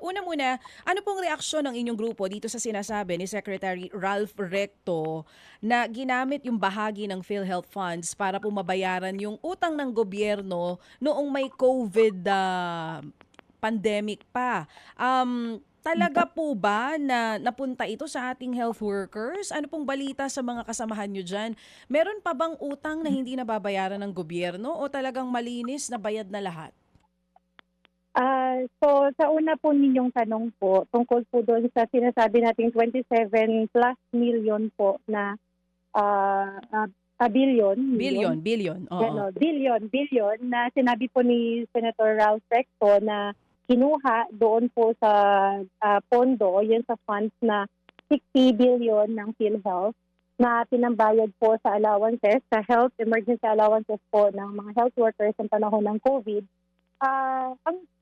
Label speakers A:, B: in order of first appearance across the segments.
A: Una muna, ano pong reaksyon ng inyong grupo dito sa sinasabi ni Secretary Ralph Recto na ginamit yung bahagi ng PhilHealth funds para po mabayaran yung utang ng gobyerno noong may COVID pandemic pa? Talaga po ba na napunta ito sa ating health workers? Ano pong balita sa mga kasamahan nyo dyan? Meron pa bang utang na hindi nababayaran ng gobyerno o talagang malinis na bayad na lahat?
B: So sa una po ninyong tanong po, tungkol po doon sa sinasabi nating 27 plus million po na billion,
A: Billion, oo.
B: billion na sinabi po ni Senator Ralph Recto na kinuha doon po sa pondo, yun sa funds na 60 billion ng PhilHealth na pinambayad po sa allowances, sa health emergency allowances po ng mga health workers sa panahon ng COVID.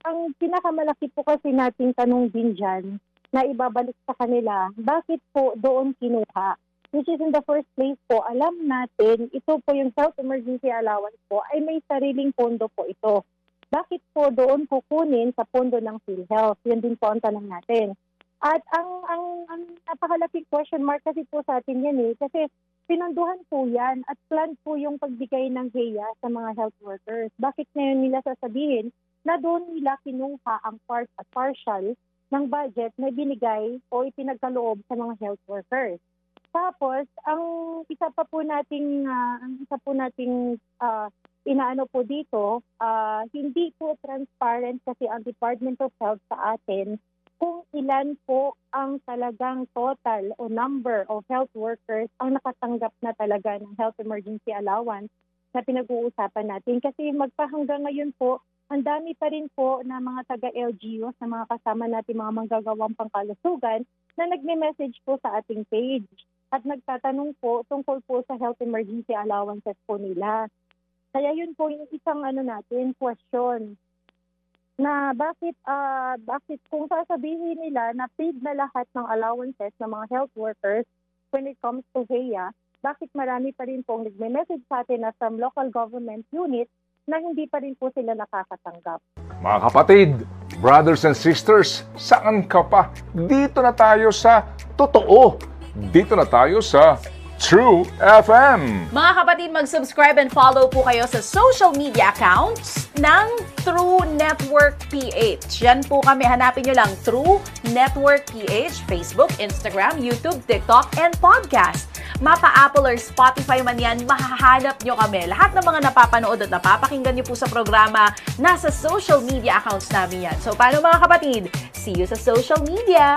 B: Ang pinakamalaki po kasi nating tanong din dyan na ibabalik sa kanila, bakit po doon kinuha? Which is in the first place po, alam natin, ito po yung health emergency allowance po ay may sariling pondo po ito. Bakit po doon kukunin sa pondo ng PhilHealth? Yan din po ang tanong natin. At ang napakalaking question mark kasi po sa atin yan kasi pinunduhan po yan at plan po yung pagbigay ng HEA sa mga health workers. Bakit ngayon nila sasabihin na doon nila kinuha ang partial ng budget na binigay o ipinagkaloob sa mga health workers? Tapos, ang isa po nating inaano po dito, hindi po transparent kasi ang Department of Health sa atin kung ilan po ang talagang total o number of health workers ang nakatanggap na talaga ng health emergency allowance na pinag-uusapan natin. Kasi magpahanggang ngayon po, ang dami pa rin po na mga taga-LGUs, na mga kasama natin mga manggagawang pangkalusugan na nagme-message po sa ating page at nagtatanong po tungkol po sa health emergency allowances po nila. Kaya yun po yung isang question na bakit kung sasabihin nila na paid na lahat ng allowances ng mga health workers when it comes to HEA, bakit marami pa rin pong nagme-message sa atin na from local government unit na hindi pa rin po sila nakakatanggap.
C: Mga kapatid, brothers and sisters, saan ka pa? Dito na tayo sa totoo. Dito na tayo sa True FM.
D: Mga kapatid, mag-subscribe and follow po kayo sa social media accounts ng True Network PH. Yan po kami. Hanapin nyo lang True Network PH, Facebook, Instagram, YouTube, TikTok, and podcast. Mapa Apple or Spotify man yan, mahahanap nyo kami. Lahat ng mga napapanood at napapakinggan nyo po sa programa, nasa social media accounts namin yan. So, paano mga kapatid? See you sa social media!